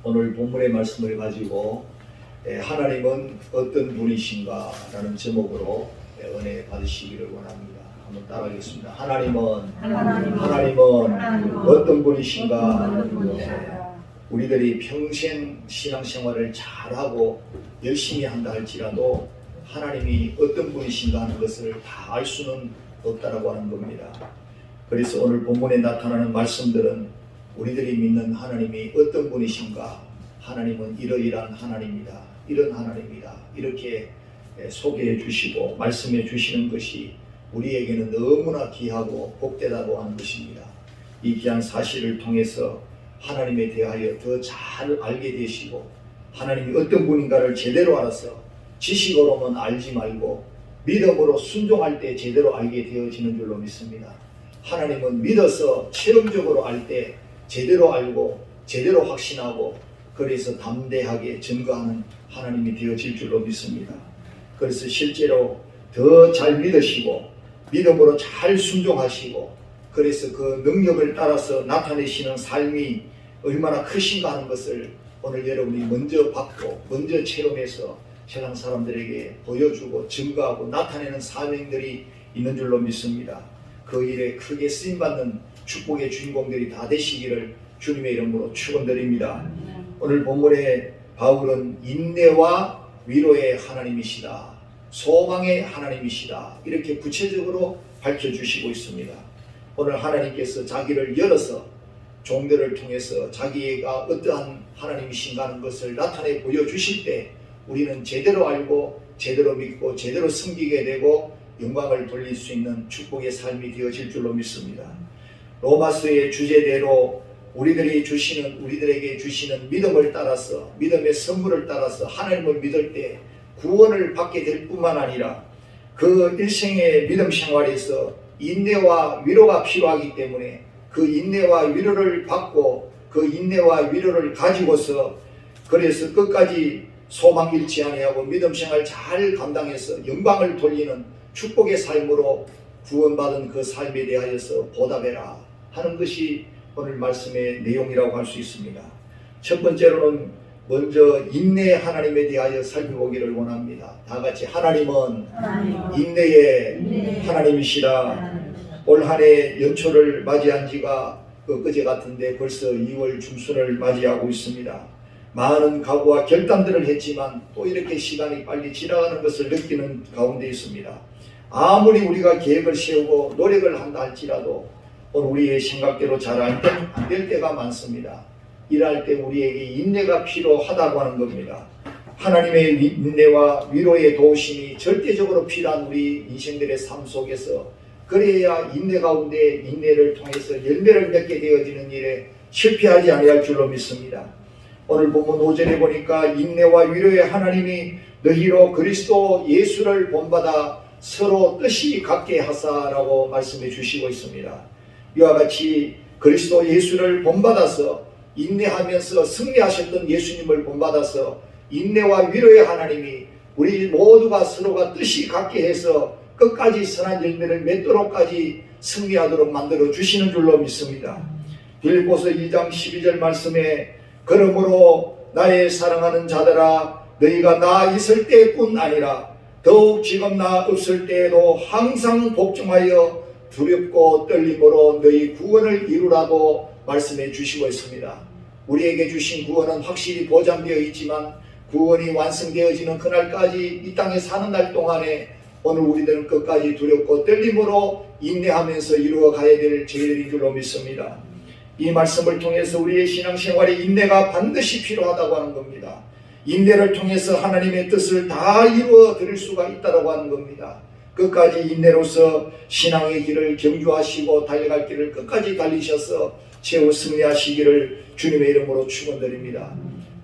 오늘 본문의 말씀을 가지고 하나님은 어떤 분이신가 라는 제목으로 은혜 받으시기를 원합니다. 한번 따라하겠습니다. 하나님은 어떤 분이신가. 우리들이 평생 신앙생활을 잘하고 열심히 한다 할지라도 하나님이 어떤 분이신가 하는 것을 다 알 수는 없다라고 하는 겁니다. 그래서 오늘 본문에 나타나는 말씀들은 우리들이 믿는 하나님이 어떤 분이신가, 하나님은 이러이러한 하나님이다, 이런 하나님이다, 이렇게 소개해 주시고 말씀해 주시는 것이 우리에게는 너무나 귀하고 복되다고 하는 것입니다. 이 귀한 사실을 통해서 하나님에 대하여 더 잘 알게 되시고 하나님이 어떤 분인가를 제대로 알아서 지식으로만 알지 말고 믿음으로 순종할 때 제대로 알게 되어지는 줄로 믿습니다. 하나님은 믿어서 체험적으로 알 때 제대로 알고 제대로 확신하고 그래서 담대하게 증거하는 하나님이 되어질 줄로 믿습니다. 그래서 실제로 더 잘 믿으시고 믿음으로 잘 순종하시고 그래서 그 능력을 따라서 나타내시는 삶이 얼마나 크신가 하는 것을 오늘 여러분이 먼저 받고 먼저 체험해서 세상 사람들에게 보여주고 증거하고 나타내는 사명들이 있는 줄로 믿습니다. 그 일에 크게 쓰임받는 축복의 주인공들이 다 되시기를 주님의 이름으로 축원드립니다. 오늘 본문에 바울은 인내와 위로의 하나님이시다, 소망의 하나님이시다, 이렇게 구체적으로 밝혀주시고 있습니다. 오늘 하나님께서 자기를 열어서 종들을 통해서 자기가 어떠한 하나님이신가 하는 것을 나타내 보여주실 때 우리는 제대로 알고 제대로 믿고 제대로 섬기게 되고 영광을 돌릴 수 있는 축복의 삶이 되어질 줄로 믿습니다. 로마서의 주제대로 우리들에게 주시는 믿음을 따라서 믿음의 선물을 따라서 하나님을 믿을 때 구원을 받게 될 뿐만 아니라 그 일생의 믿음 생활에서 인내와 위로가 필요하기 때문에 그 인내와 위로를 받고 그 인내와 위로를 가지고서 그래서 끝까지 소망 잃지 아니하고 믿음 생활 잘 감당해서 영광을 돌리는 축복의 삶으로 구원받은 그 삶에 대하여서 보답해라 하는 것이 오늘 말씀의 내용이라고 할 수 있습니다. 첫 번째로는 먼저 인내 하나님에 대하여 살펴보기를 원합니다. 다 같이 하나님은 인내의 하나님이시라. 올 한 해 연초를 맞이한 지가 엊그제 같은데 벌써 2월 중순을 맞이하고 있습니다. 많은 각오와 결단들을 했지만 또 이렇게 시간이 빨리 지나가는 것을 느끼는 가운데 있습니다. 아무리 우리가 계획을 세우고 노력을 한다 할지라도 우리의 생각대로 잘 안 될 때가 많습니다. 일할 때 우리에게 인내가 필요하다고 하는 겁니다. 하나님의 인내와 위로의 도우심이 절대적으로 필요한 우리 인생들의 삶 속에서 그래야 인내 가운데 인내를 통해서 열매를 맺게 되어지는 일에 실패하지 아니할 줄로 믿습니다. 오늘 본문 5절에 보니까 인내와 위로의 하나님이 너희로 그리스도 예수를 본받아 서로 뜻이 같게 하사라고 말씀해 주시고 있습니다. 이와 같이 그리스도 예수를 본받아서 인내하면서 승리하셨던 예수님을 본받아서 인내와 위로의 하나님이 우리 모두가 서로가 뜻이 같게 해서 끝까지 선한 열매를 맺도록까지 승리하도록 만들어 주시는 줄로 믿습니다. 빌립보서 2장 12절 말씀에 그러므로 나의 사랑하는 자들아 너희가 나 있을 때뿐 아니라 더욱 지금 나 없을 때에도 항상 복종하여 두렵고 떨림으로 너희 구원을 이루라고 말씀해 주시고 있습니다. 우리에게 주신 구원은 확실히 보장되어 있지만 구원이 완성되어지는 그날까지 이 땅에 사는 날 동안에 오늘 우리들은 끝까지 두렵고 떨림으로 인내하면서 이루어 가야 될 저희들인 줄로 믿습니다. 이 말씀을 통해서 우리의 신앙생활에 인내가 반드시 필요하다고 하는 겁니다. 인내를 통해서 하나님의 뜻을 다 이루어 드릴 수가 있다고 하는 겁니다. 끝까지 인내로서 신앙의 길을 경주하시고 달려갈 길을 끝까지 달리셔서 최후 승리하시기를 주님의 이름으로 축원드립니다.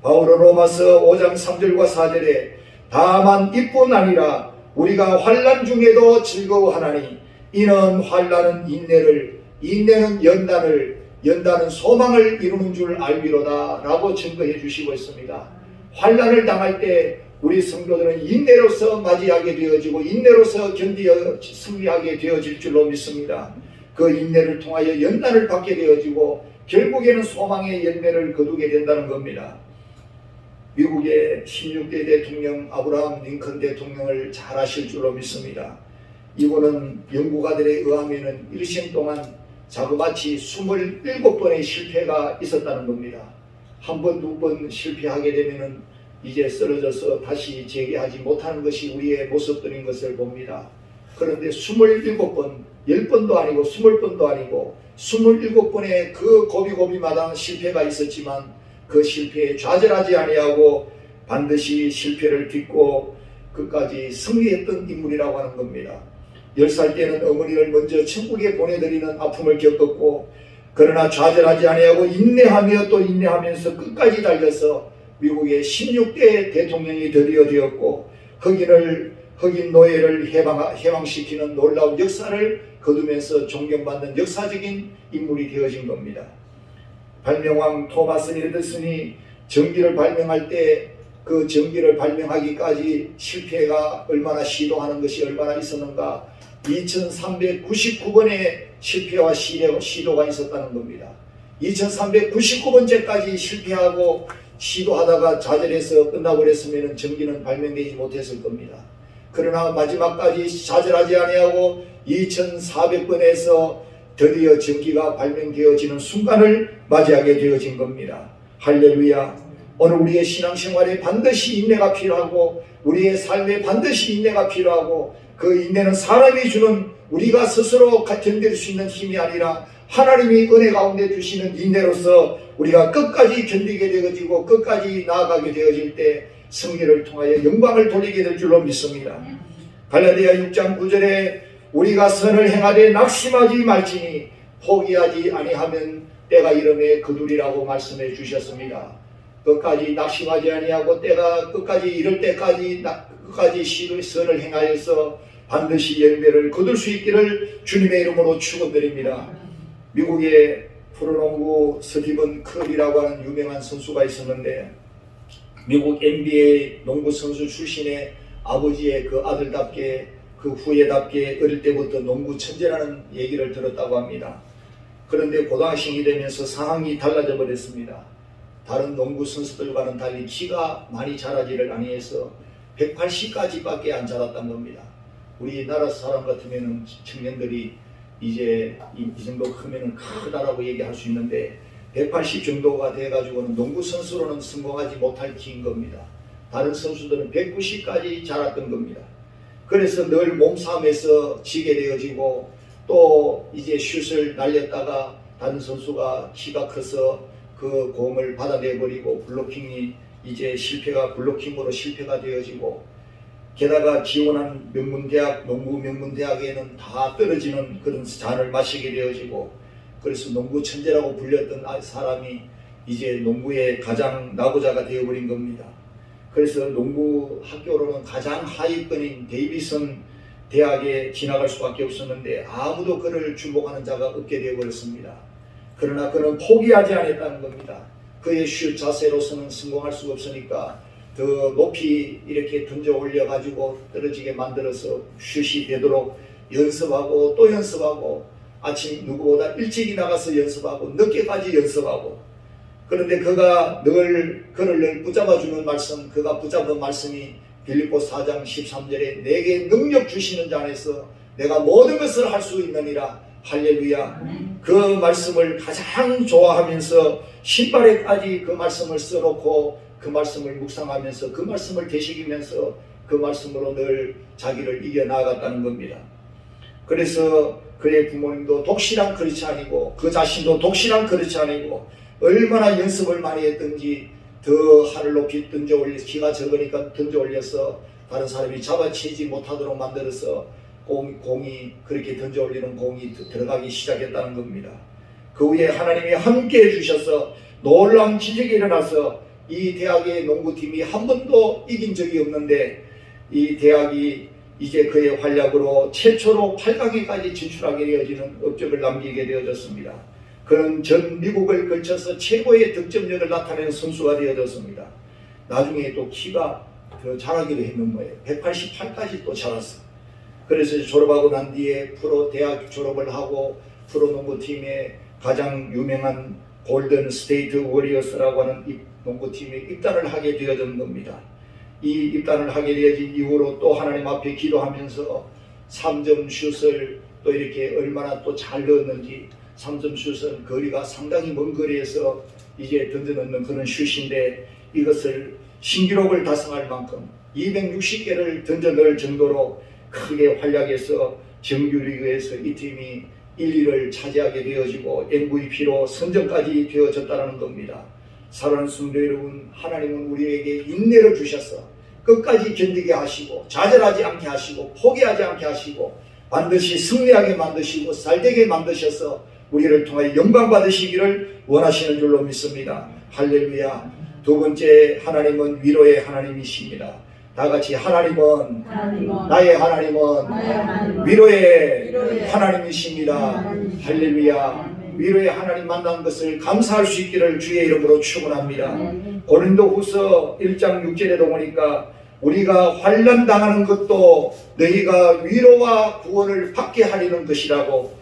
바울은 로마서 5장 3절과 4절에 다만 이뿐 아니라 우리가 환난 중에도 즐거워하나니 이는 환난은 인내는 연단은 소망을 이루는 줄 알미로다 라고 증거해 주시고 있습니다. 환난을 당할 때 우리 성도들은 인내로서 맞이하게 되어지고 인내로서 견디어 승리하게 되어질 줄로 믿습니다. 그 인내를 통하여 연단을 받게 되어지고 결국에는 소망의 열매를 거두게 된다는 겁니다. 미국의 16대 대통령 아브라함 링컨 대통령을 잘 아실 줄로 믿습니다. 이분은 연구가들에 의하면 일생 동안 자그마치 27번의 실패가 있었다는 겁니다. 한 번, 두 번 실패하게 되면 이제 쓰러져서 다시 재개하지 못하는 것이 우리의 모습들인 것을 봅니다. 그런데 27번, 10번도 아니고 20번도 아니고 27번의 그 고비고비마다 실패가 있었지만 그 실패에 좌절하지 아니하고 반드시 실패를 딛고 끝까지 승리했던 인물이라고 하는 겁니다. 10살 때는 어머니를 먼저 천국에 보내드리는 아픔을 겪었고, 그러나 좌절하지 아니하고 인내하며 또 인내하면서 끝까지 달려서 미국의 16대 대통령이 드디어 되었고, 흑인 노예를 해방시키는 놀라운 역사를 거두면서 존경받는 역사적인 인물이 되어진 겁니다. 발명왕 토마스 에디슨이 전기를 발명할 때 그 전기를 발명하기까지 실패가 얼마나 시도하는 것이 얼마나 있었는가, 2399번의 실패와 시도가 있었다는 겁니다. 2399번째까지 실패하고 시도하다가 좌절해서 끝나버렸으면 전기는 발명되지 못했을 겁니다. 그러나 마지막까지 좌절하지 아니하고 2400번에서 드디어 전기가 발명되어지는 순간을 맞이하게 되어진 겁니다. 할렐루야. 오늘 우리의 신앙생활에 반드시 인내가 필요하고 우리의 삶에 반드시 인내가 필요하고, 그 인내는 사람이 주는, 우리가 스스로 견딜 수 있는 힘이 아니라 하나님이 은혜 가운데 주시는 인내로서 우리가 끝까지 견디게 되어지고 끝까지 나아가게 되어질 때 승리를 통하여 영광을 돌리게 될 줄로 믿습니다. 갈라디아 6장 9절에 우리가 선을 행하되 낙심하지 말지니 포기하지 아니하면 때가 이름에 거두리라고 말씀해 주셨습니다. 끝까지 낙심하지 아니하고 때가 끝까지 이럴 때까지 끝까지 선을 행하여서 반드시 열매를 거둘 수 있기를 주님의 이름으로 축원드립니다. 미국의 프로농구 스티븐 커리라고 하는 유명한 선수가 있었는데, 미국 NBA 농구 선수 출신의 아버지의 그 아들답게, 그 후예답게 어릴 때부터 농구 천재라는 얘기를 들었다고 합니다. 그런데 고등학생이 되면서 상황이 달라져 버렸습니다. 다른 농구 선수들과는 달리 키가 많이 자라지를 아니해서 180까지밖에 안 자랐단 겁니다. 우리나라 사람 같으면 청년들이 이제 이 정도 크면은 크다라고 얘기할 수 있는데 180 정도가 돼가지고는 농구 선수로는 성공하지 못할 키인 겁니다. 다른 선수들은 190까지 자랐던 겁니다. 그래서 늘 몸싸움에서 지게 되어지고, 또 이제 슛을 날렸다가 다른 선수가 키가 커서 그 공을 받아내버리고 블로킹이 이제 블로킹으로 실패가 되어지고, 게다가 지원한 명문대학, 농구 명문대학에는 다 떨어지는 그런 잔을 마시게 되어지고, 그래서 농구 천재라고 불렸던 사람이 이제 농구의 가장 낙오자가 되어버린 겁니다. 그래서 농구 학교로는 가장 하위권인 데이비슨 대학에 진학할 수밖에 없었는데 아무도 그를 주목하는 자가 없게 되어버렸습니다. 그러나 그는 포기하지 않았다는 겁니다. 그의 슛 자세로서는 성공할 수가 없으니까 더 높이 이렇게 던져 올려가지고 떨어지게 만들어서 슛이 되도록 연습하고 또 연습하고, 아침 누구보다 일찍이 나가서 연습하고 늦게까지 연습하고, 그런데 그가 그를 늘 붙잡아주는 말씀, 그가 붙잡은 말씀이 빌립보 4장 13절에 내게 능력 주시는 자 안에서 내가 모든 것을 할 수 있느니라. 할렐루야. 그 말씀을 가장 좋아하면서 신발에까지 그 말씀을 써놓고 그 말씀을 묵상하면서 그 말씀을 되새기면서 그 말씀으로 늘 자기를 이겨나갔다는 겁니다. 그래서 그의 부모님도 독실한 크리스찬이고 그 자신도 독실한 크리스찬이고 얼마나 연습을 많이 했던지 더 하늘 높이 던져 올려, 키가 적으니까 던져 올려서 다른 사람이 잡아채지 못하도록 만들어서 공이 그렇게 던져 올리는 공이 들어가기 시작했다는 겁니다. 그 후에 하나님이 함께 해주셔서 놀라운 기적이 일어나서 이 대학의 농구팀이 한 번도 이긴 적이 없는데 이 대학이 이제 그의 활약으로 최초로 8강에까지 진출하게 되어지는 업적을 남기게 되어졌습니다. 그는 전 미국을 걸쳐서 최고의 득점력을 나타내는 선수가 되어졌습니다. 나중에 또 키가 더 자라기도 했는 거예요. 188까지 또 자랐어. 그래서 졸업하고 난 뒤에 프로 대학 졸업을 하고 프로농구팀의 가장 유명한 골든 스테이트 워리어스라고 하는 농구팀에 입단을 하게 되어진 겁니다. 이 입단을 하게 되어진 이후로 또 하나님 앞에 기도하면서 3점 슛을 또 이렇게 얼마나 또 잘 넣었는지, 3점 슛은 거리가 상당히 먼 거리에서 이제 던져 넣는 그런 슛인데, 이것을 신기록을 달성할 만큼 260개를 던져 넣을 정도로 크게 활약해서 정규리그에서 이 팀이 1, 2를 차지하게 되어지고 MVP로 선정까지 되어졌다는 겁니다. 사랑하는 성도 여러분, 하나님은 우리에게 인내를 주셔서 끝까지 견디게 하시고 좌절하지 않게 하시고 포기하지 않게 하시고 반드시 승리하게 만드시고 살되게 만드셔서 우리를 통하여 영광 받으시기를 원하시는 줄로 믿습니다. 할렐루야. 두 번째, 하나님은 위로의 하나님이십니다. 다 같이 하나님은 나의 하나님은 위로의 하나님이십니다. 할렐루야. 위로의 하나님 만난 것을 감사할 수 있기를 주의 이름으로 축원합니다. 고린도후서 1장 6절에도 보니까 우리가 환난 당하는 것도 너희가 위로와 구원을 받게 하려는 것이라고,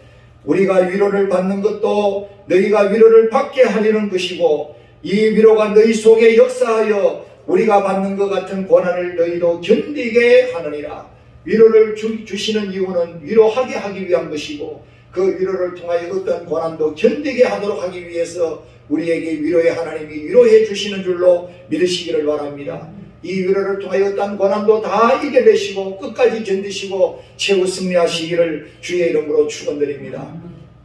우리가 위로를 받는 것도 너희가 위로를 받게 하려는 것이고, 이 위로가 너희 속에 역사하여 우리가 받는 것 같은 고난을 너희도 견디게 하느니라. 위로를 주시는 이유는 위로하게 하기 위한 것이고, 그 위로를 통하여 어떤 고난도 견디게 하도록 하기 위해서 우리에게 위로의 하나님이 위로해 주시는 줄로 믿으시기를 바랍니다. 이 위로를 통하여 어떤 고난도 다 이겨내시고 끝까지 견디시고 최후 승리하시기를 주의 이름으로 축원드립니다.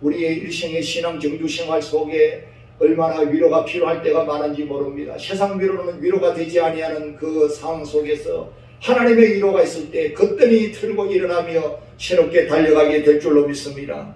우리의 일생의 신앙 정주 생활 속에 얼마나 위로가 필요할 때가 많은지 모릅니다. 세상 위로는 위로가 되지 아니하는 그 상황 속에서 하나님의 위로가 있을 때 거뜬히 틀고 일어나며 새롭게 달려가게 될 줄로 믿습니다.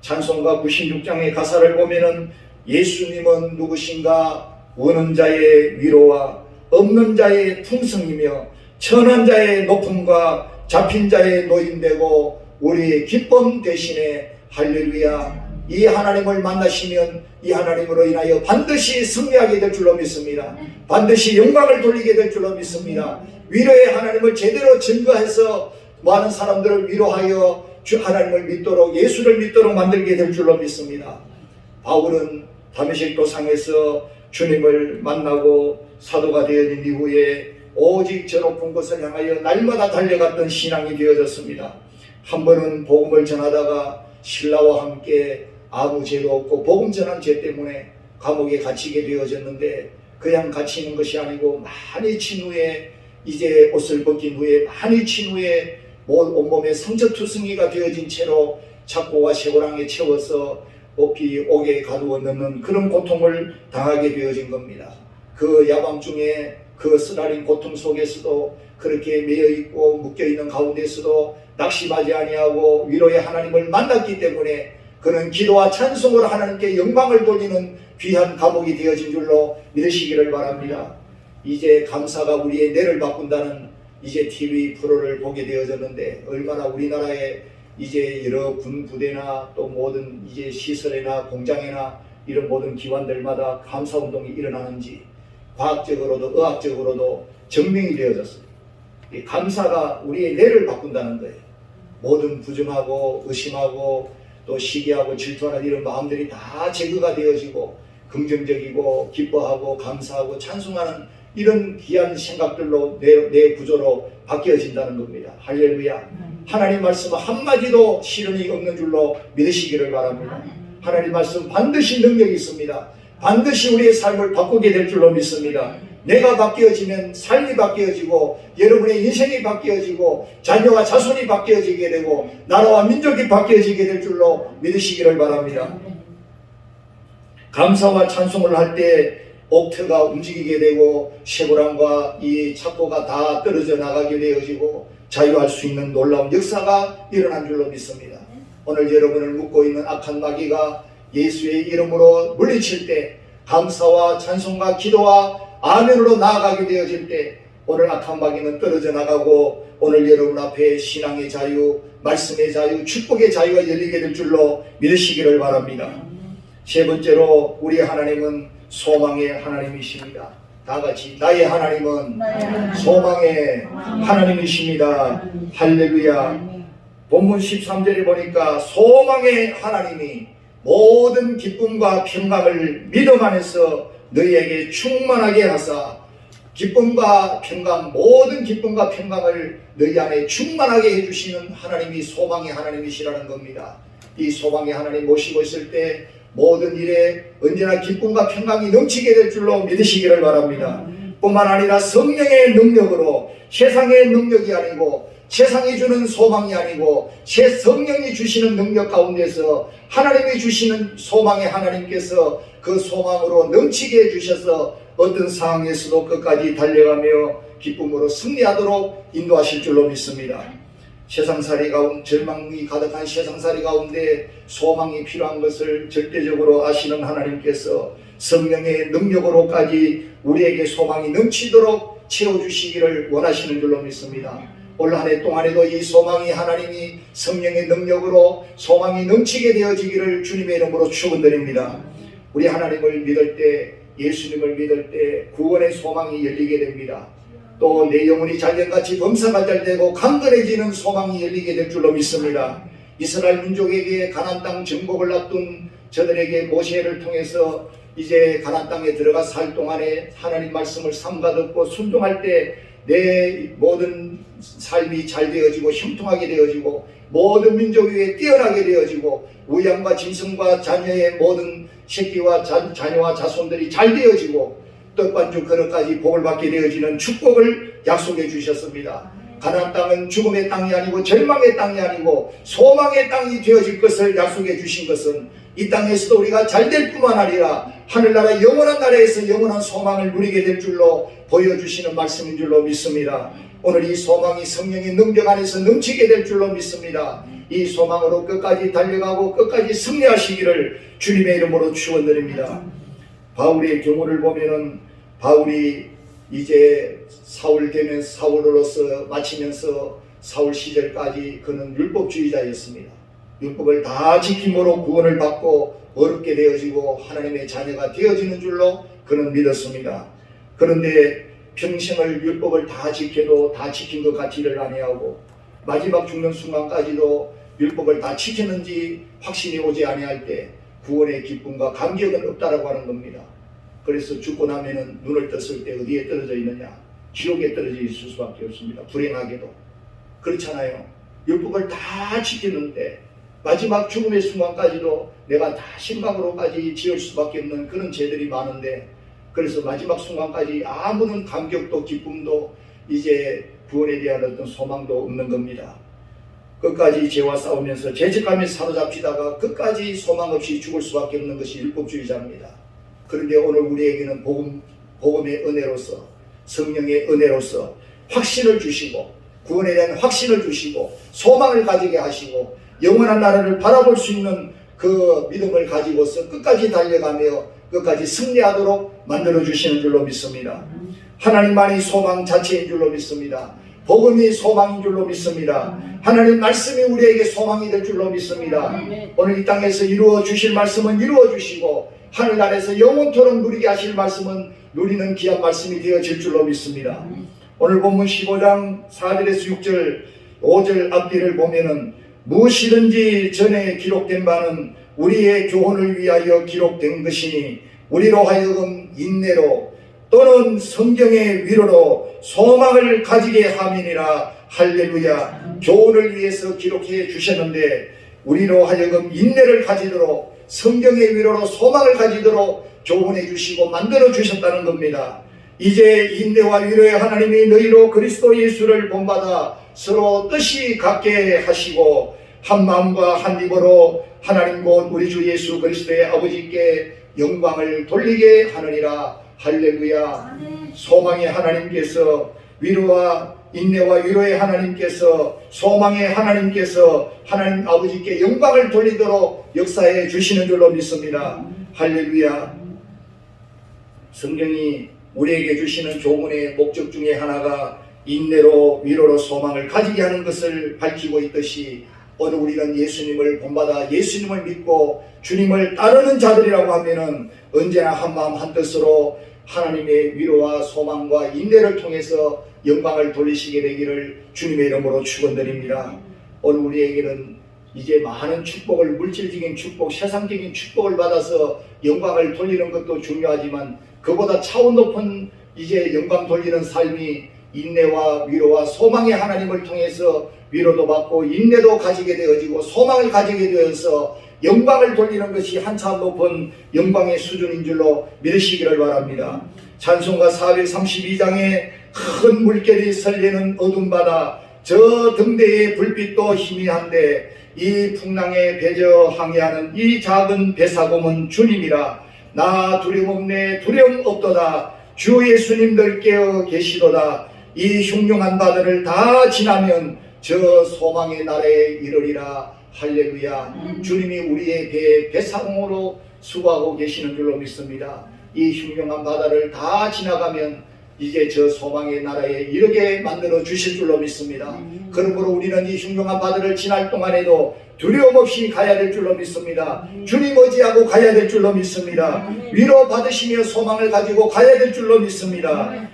찬송가 96장의 가사를 보면은 예수님은 누구신가? 오는 자의 위로와 없는 자의 풍성이며 천한 자의 높음과 잡힌 자의 노임되고 우리의 기쁨 대신에 할렐루야. 이 하나님을 만나시면 이 하나님으로 인하여 반드시 승리하게 될 줄로 믿습니다. 반드시 영광을 돌리게 될 줄로 믿습니다. 위로의 하나님을 제대로 증거해서 많은 사람들을 위로하여 주 하나님을 믿도록, 예수를 믿도록 만들게 될 줄로 믿습니다. 바울은 다메섹 도상에서 주님을 만나고 사도가 되어진 이후에 오직 저 높은 곳을 향하여 날마다 달려갔던 신앙이 되어졌습니다. 한 번은 복음을 전하다가 신라와 함께 아무 죄도 없고 복음 전한 죄 때문에 감옥에 갇히게 되어졌는데, 그냥 갇히는 것이 아니고 많이 친 후에, 이제 옷을 벗긴 후에 많이 친 후에 온몸에 상처투성이가 되어진 채로 착고와 쇠고랑에 채워서 옥에 가두어 넣는 그런 고통을 당하게 되어진 겁니다. 그 야밤중에 그 쓰라린 고통 속에서도 그렇게 매여있고 묶여있는 가운데서도 낙심하지 아니하고 위로의 하나님을 만났기 때문에 그는 기도와 찬송으로 하나님께 영광을 돌리는 귀한 감옥이 되어진 줄로 믿으시기를 바랍니다. 이제 감사가 우리의 뇌를 바꾼다는 이제 TV 프로를 보게 되어졌는데, 얼마나 우리나라에 이제 여러 군 부대나 또 모든 이제 시설이나 공장이나 이런 모든 기관들마다 감사운동이 일어나는지 과학적으로도 의학적으로도 증명이 되어졌어요. 감사가 우리의 뇌를 바꾼다는 거예요. 모든 부정하고 의심하고 또 시기하고 질투하는 이런 마음들이 다 제거가 되어지고 긍정적이고 기뻐하고 감사하고 찬송하는 이런 귀한 생각들로 내 구조로 바뀌어진다는 겁니다. 할렐루야. 하나님 말씀 한마디도 실현이 없는 줄로 믿으시기를 바랍니다. 하나님 말씀 반드시 능력이 있습니다. 반드시 우리의 삶을 바꾸게 될 줄로 믿습니다. 내가 바뀌어지면 삶이 바뀌어지고 여러분의 인생이 바뀌어지고 자녀와 자손이 바뀌어지게 되고 나라와 민족이 바뀌어지게 될 줄로 믿으시기를 바랍니다. 감사와 찬송을 할 때 옥트가 움직이게 되고 쇠고랑과 이 착고가 다 떨어져 나가게 되어지고 자유할 수 있는 놀라운 역사가 일어난 줄로 믿습니다. 오늘 여러분을 묶고 있는 악한 마귀가 예수의 이름으로 물리칠 때 감사와 찬송과 기도와 아멘으로 나아가게 되어질 때 오늘 악한 마귀는 떨어져 나가고 오늘 여러분 앞에 신앙의 자유, 말씀의 자유, 축복의 자유가 열리게 될 줄로 믿으시기를 바랍니다. 세 번째로 우리 하나님은 소망의 하나님이십니다. 다 같이 나의 하나님은 소망의 하나님이십니다. 할렐루야. 본문 13절에 보니까 소망의 하나님이 모든 기쁨과 평강을 믿음 안에서 너희에게 충만하게 하사 기쁨과 평강, 모든 기쁨과 평강을 너희 안에 충만하게 해주시는 하나님이 소망의 하나님이시라는 겁니다. 이 소망의 하나님 모시고 있을 때 모든 일에 언제나 기쁨과 평강이 넘치게 될 줄로 믿으시기를 바랍니다. 뿐만 아니라 성령의 능력으로, 세상의 능력이 아니고 세상이 주는 소망이 아니고 성령이 주시는 능력 가운데서 하나님이 주시는 소망의 하나님께서 그 소망으로 넘치게 해주셔서 어떤 상황에서도 끝까지 달려가며 기쁨으로 승리하도록 인도하실 줄로 믿습니다. 세상살이 가운데, 절망이 가득한 세상살이 가운데 소망이 필요한 것을 절대적으로 아시는 하나님께서 성령의 능력으로까지 우리에게 소망이 넘치도록 채워주시기를 원하시는 줄로 믿습니다. 올 한 해 동안에도 이 소망이 하나님이 성령의 능력으로 소망이 넘치게 되어지기를 주님의 이름으로 축원드립니다. 우리 하나님을 믿을 때, 예수님을 믿을 때 구원의 소망이 열리게 됩니다. 또 내 영혼이 자전같이 범사가 잘 되고 강건해지는 소망이 열리게 될 줄로 믿습니다. 이스라엘 민족에게 가나안 땅 정복을 앞둔 저들에게 모세를 통해서 이제 가나안 땅에 들어가 살 동안에 하나님 말씀을 삼가 듣고 순종할 때 내 모든 삶이 잘 되어지고 형통하게 되어지고 모든 민족 위에 뛰어나게 되어지고 우양과 짐승과 자녀의 모든 새끼와 자녀와 자손들이 잘 되어지고 떡반죽 그릇까지 복을 받게 되어지는 축복을 약속해 주셨습니다. 가나안 땅은 죽음의 땅이 아니고 절망의 땅이 아니고 소망의 땅이 되어질 것을 약속해 주신 것은 이 땅에서도 우리가 잘 될 뿐만 아니라 하늘나라 영원한 나라에서 영원한 소망을 누리게 될 줄로 보여주시는 말씀인 줄로 믿습니다. 오늘 이 소망이 성령의 능력 안에서 넘치게 될 줄로 믿습니다. 이 소망으로 끝까지 달려가고 끝까지 승리하시기를 주님의 이름으로 축원드립니다. 바울의 경우를 보면은 바울이 이제 사울 되면서 사울로서 마치면서 사울 시절까지 그는 율법주의자였습니다. 율법을 다 지킴으로 구원을 받고 어렵게 되어지고 하나님의 자녀가 되어지는 줄로 그는 믿었습니다. 그런데 평생을 율법을 다 지켜도 다 지킨 것 같지를 아니하고 마지막 죽는 순간까지도 율법을 다 지켰는지 확신이 오지 아니할 때 구원의 기쁨과 감격은 없다라고 하는 겁니다. 그래서 죽고 나면은 눈을 떴을 때 어디에 떨어져 있느냐? 지옥에 떨어져 있을 수밖에 없습니다. 불행하게도. 그렇잖아요. 율법을 다 지켰는데 마지막 죽음의 순간까지도 내가 다 신방으로까지 지을 수밖에 없는 그런 죄들이 많은데 그래서 마지막 순간까지 아무런 감격도 기쁨도 이제 구원에 대한 어떤 소망도 없는 겁니다. 끝까지 죄와 싸우면서 죄책감에 사로잡히다가 끝까지 소망 없이 죽을 수밖에 없는 것이 율법주의자입니다. 그런데 오늘 우리에게는 복음의 은혜로서 성령의 은혜로서 확신을 주시고 구원에 대한 확신을 주시고 소망을 가지게 하시고 영원한 나라를 바라볼 수 있는 그 믿음을 가지고서 끝까지 달려가며 끝까지 승리하도록 만들어주시는 줄로 믿습니다. 하나님만이 소망 자체인 줄로 믿습니다. 복음이 소망인 줄로 믿습니다. 하나님 말씀이 우리에게 소망이 될 줄로 믿습니다. 오늘 이 땅에서 이루어 주실 말씀은 이루어 주시고 하늘나라에서 영원토록 누리게 하실 말씀은 누리는 귀한 말씀이 되어질 줄로 믿습니다. 오늘 본문 15장 4절에서 6절 5절 앞뒤를 보면은 무엇이든지 전에 기록된 바는 우리의 교훈을 위하여 기록된 것이니 우리로 하여금 인내로 또는 성경의 위로로 소망을 가지게 함이니라. 할렐루야. 교훈을 위해서 기록해 주셨는데 우리로 하여금 인내를 가지도록 성경의 위로로 소망을 가지도록 교훈해 주시고 만들어 주셨다는 겁니다. 이제 인내와 위로의 하나님이 너희로 그리스도 예수를 본받아 서로 뜻이 같게 하시고 한 마음과 한 입으로 하나님 곧 우리 주 예수 그리스도의 아버지께 영광을 돌리게 하느니라. 할렐루야. 소망의 하나님께서 위로와 인내와 위로의 하나님께서 소망의 하나님께서 하나님 아버지께 영광을 돌리도록 역사해 주시는 줄로 믿습니다. 할렐루야. 성경이 우리에게 주시는 교훈의 목적 중에 하나가 인내로 위로로 소망을 가지게 하는 것을 밝히고 있듯이 오늘 우리는 예수님을 본받아 예수님을 믿고 주님을 따르는 자들이라고 하면은 언제나 한마음 한뜻으로 하나님의 위로와 소망과 인내를 통해서 영광을 돌리시게 되기를 주님의 이름으로 축원드립니다. 오늘 우리에게는 이제 많은 축복을, 물질적인 축복, 세상적인 축복을 받아서 영광을 돌리는 것도 중요하지만 그보다 차원 높은 이제 영광 돌리는 삶이 인내와 위로와 소망의 하나님을 통해서 위로도 받고 인내도 가지게 되어지고 소망을 가지게 되어서 영광을 돌리는 것이 한참 높은 영광의 수준인 줄로 믿으시기를 바랍니다. 찬송가 432장에 큰 물결이 설리는 어둠 바다, 저 등대의 불빛도 희미한데 이 풍랑에 배저 항해하는 이 작은 배사공은 주님이라. 나 두려움 없네, 두려움 없도다. 주 예수님들 깨어 계시도다. 이 흉흉한 바다를 다 지나면 저 소망의 나라에 이르리라. 할렐루야. 주님이 우리의 배에 배사공으로 수고하고 계시는 줄로 믿습니다. 이 흉흉한 바다를 다 지나가면 이제 저 소망의 나라에 이르게 만들어 주실 줄로 믿습니다. 그러므로 우리는 이 흉흉한 바다를 지날 동안에도 두려움 없이 가야 될 줄로 믿습니다. 주님 의지하고 가야 될 줄로 믿습니다. 위로 받으시며 소망을 가지고 가야 될 줄로 믿습니다.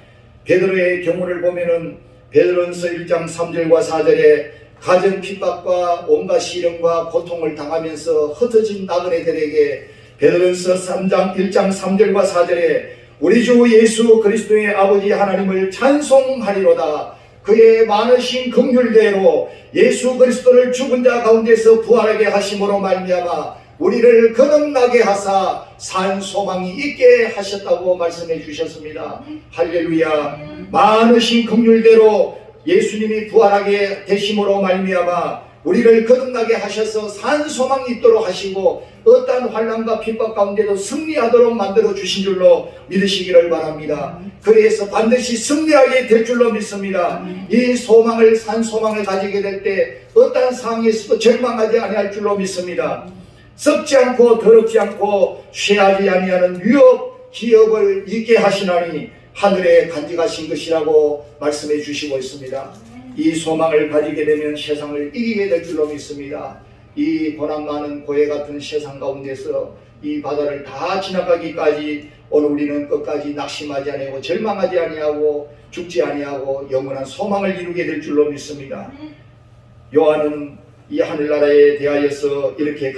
베드로의 경우를 보면은 베드로전서 1장 3절과 4절에 가정 핍박과 온갖 시련과 고통을 당하면서 흩어진 나그네들에게 베드로전서 3장 1장 3절과 4절에 우리 주 예수 그리스도의 아버지 하나님을 찬송하리로다. 그의 많으신 긍휼대로 예수 그리스도를 죽은 자 가운데서 부활하게 하심으로 말미암아 우리를 거듭나게 하사 산 소망이 있게 하셨다고 말씀해 주셨습니다. 할렐루야. 많으신 긍휼대로 예수님이 부활하게 되심으로 말미암아 우리를 거듭나게 하셔서 산 소망이 있도록 하시고 어떠한 환난과 핍박 가운데도 승리하도록 만들어 주신 줄로 믿으시기를 바랍니다. 그래서 반드시 승리하게 될 줄로 믿습니다. 이 소망을, 산 소망을 가지게 될 때 어떠한 상황에서도 절망하지 아니할 줄로 믿습니다. 썩지 않고 더럽지 않고 쇠하지 아니하는 유업 기업을 있게 하시나니 하늘에 간직하신 것이라고 말씀해 주시고 있습니다. 이 소망을 가지게 되면 세상을 이기게 될 줄로 믿습니다. 이 고난 많은 고해 같은 세상 가운데서 이 바다를 다 지나가기까지 오늘 우리는 끝까지 낙심하지 아니하고 절망하지 아니하고 죽지 아니하고 영원한 소망을 이루게 될 줄로 믿습니다. 요한은 이 하늘나라에 대하여서 이렇게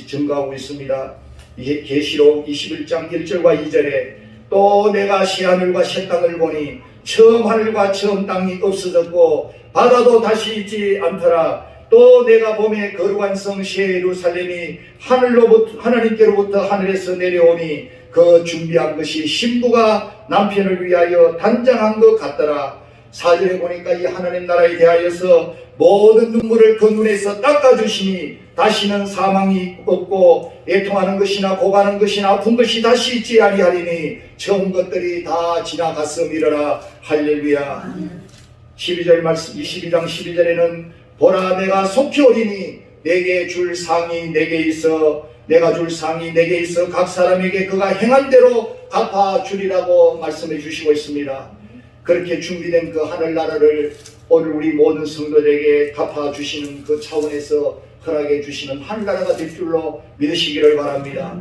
증거하고 있습니다. 계시록 21장 1절과 2절에 또 내가 새하늘과 새 땅을 보니 처음 하늘과 처음 땅이 없어졌고 바다도 다시 있지 않더라. 또 내가 봄에 거룩한 성 새 예루살렘이 하나님께로부터 하늘에서 내려오니 그 준비한 것이 신부가 남편을 위하여 단장한 것 같더라. 4절에 보니까 이 하나님 나라에 대하여서 모든 눈물을 그 눈에서 닦아주시니 다시는 사망이 없고 애통하는 것이나 고가는 것이나 아픈 것이 다시 있지 아니하리니 처음 것들이 다 지나갔음이러라. 할렐루야. 12절 말씀 22장 12절에는 보라 내가 속히 오리니 내게 줄 상이 내게 있어 내가 줄 상이 내게 있어 각 사람에게 그가 행한 대로 갚아주리라고 말씀해 주시고 있습니다. 그렇게 준비된 그 하늘나라를 오늘 우리 모든 성도들에게 갚아주시는 그 차원에서 허락해 주시는 하늘나라가 될 줄로 믿으시기를 바랍니다.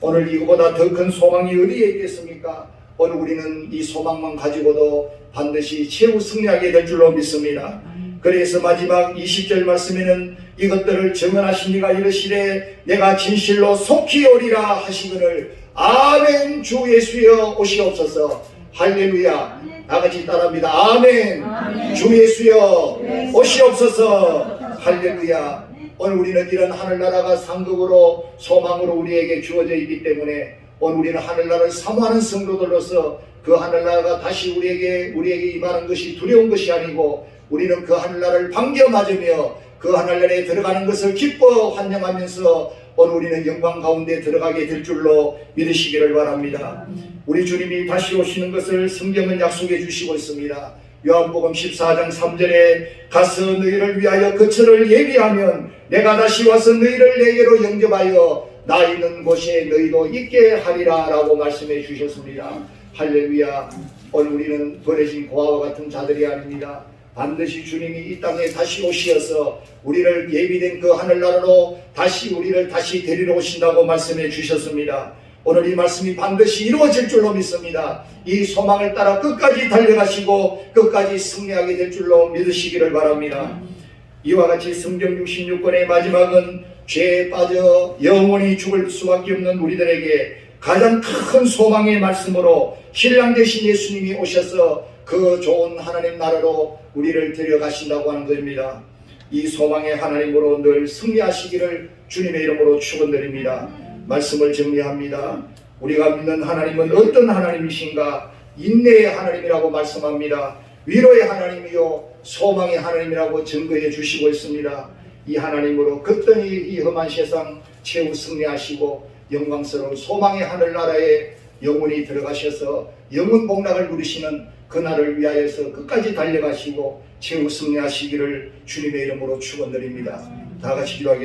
오늘 이거보다 더 큰 소망이 어디에 있겠습니까? 오늘 우리는 이 소망만 가지고도 반드시 최후 승리하게 될 줄로 믿습니다. 그래서 마지막 20절 말씀에는 이것들을 증언하신 이가 이르시되 내가 진실로 속히 오리라 하시거늘 아멘. 주 예수여 오시옵소서. 할렐루야. 다같이 따라합니다. 아멘. 아멘. 주 예수여 오시옵소서. 할렐루야. 오늘 우리는 이런 하늘나라가 상급으로 소망으로 우리에게 주어져 있기 때문에 오늘 우리는 하늘나라를 사모하는 성도들로서 그 하늘나라가 다시 우리에게 임하는 것이 두려운 것이 아니고 우리는 그 하늘나라를 반겨 맞으며 그 하늘나라에 들어가는 것을 기뻐 환영하면서 오늘 우리는 영광 가운데 들어가게 될 줄로 믿으시기를 바랍니다. 우리 주님이 다시 오시는 것을 성경은 약속해 주시고 있습니다. 요한복음 14장 3절에 가서 너희를 위하여 거처를 예비하면 내가 다시 와서 너희를 내게로 영접하여 나 있는 곳에 너희도 있게 하리라 라고 말씀해 주셨습니다. 할렐루야. 오늘 우리는 버려진 고아와 같은 자들이 아닙니다. 반드시 주님이 이 땅에 다시 오시어서 우리를 예비된 그 하늘나라로 우리를 다시 데리러 오신다고 말씀해 주셨습니다. 오늘 이 말씀이 반드시 이루어질 줄로 믿습니다. 이 소망을 따라 끝까지 달려가시고 끝까지 승리하게 될 줄로 믿으시기를 바랍니다. 이와 같이 성경 66권의 마지막은 죄에 빠져 영원히 죽을 수밖에 없는 우리들에게 가장 큰 소망의 말씀으로 신랑 되신 예수님이 오셔서 그 좋은 하나님 나라로 우리를 데려가신다고 하는 것입니다. 이 소망의 하나님으로 늘 승리하시기를 주님의 이름으로 축원드립니다. 말씀을 정리합니다. 우리가 믿는 하나님은 어떤 하나님이신가? 인내의 하나님이라고 말씀합니다. 위로의 하나님이요 소망의 하나님이라고 증거해 주시고 있습니다. 이 하나님으로 그때니 이 험한 세상 최후 승리하시고 영광스러운 소망의 하늘나라에 영원히 들어가셔서 영원 복락을 누리시는 그날을 위하여서 끝까지 달려가시고 최후 승리하시기를 주님의 이름으로 축원드립니다. 다 같이 기도하겠습니다.